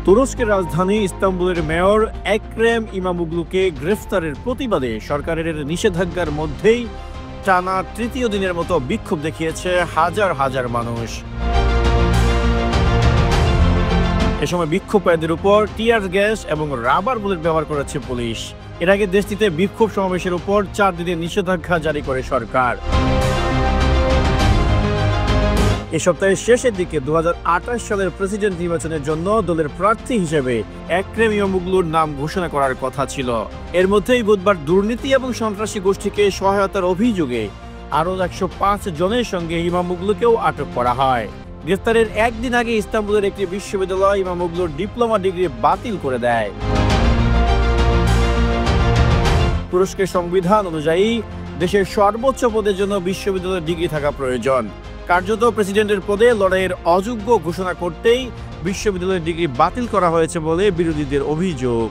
তুরস্কের রাজধানী ইস্তাম্বুলের মেয়র এক্রেম ইমামোগ্লুকে গ্রেফতারের প্রতিবাদে সরকারের নিষেধাজ্ঞার মধ্যেই টানা তৃতীয় দিনের মতো বিক্ষোভ দেখিয়েছে হাজার হাজার মানুষ। এ সময় বিক্ষোভকারীদের উপর টিয়ার গ্যাস এবং রাবার বুলেট ব্যবহার করেছে পুলিশ। এর আগে দেশটিতে বিক্ষোভ সমাবেশের উপর 4 দিনের নিষেধাজ্ঞা জারি করে সরকার। এ সপ্তাহের শেষের দিকে 2028 সালের প্রেসিডেন্ট নির্বাচনের জন্য দলের প্রার্থী হিসেবে এক্রেম ইমামোগ্লুর নাম ঘোষণা করার কথা ছিল। এর মধ্যেই বুধবার দুর্নীতি এবং সন্ত্রাসী গোষ্ঠীকে সহায়তার অভিযোগে আরও 105 জনের সঙ্গে ইমামোগ্লুকেও আটক করা হয়। গ্রেফতারের একদিন আগে ইস্তাম্বুলের একটি বিশ্ববিদ্যালয় ইমামোগ্লুর ডিপ্লোমা ডিগ্রি বাতিল করে দেয়। তুরস্কের সংবিধান অনুযায়ী দেশের সর্বোচ্চ পদের জন্য বিশ্ববিদ্যালয়ের ডিগ্রি থাকা প্রয়োজন। কার্যত প্রেসিডেন্টের পদে লড়াইয়ের অযোগ্য ঘোষণা করতেই বিশ্ববিদ্যালয়ের ডিগ্রি বাতিল করা হয়েছে বলে বিরোধীদের অভিযোগ।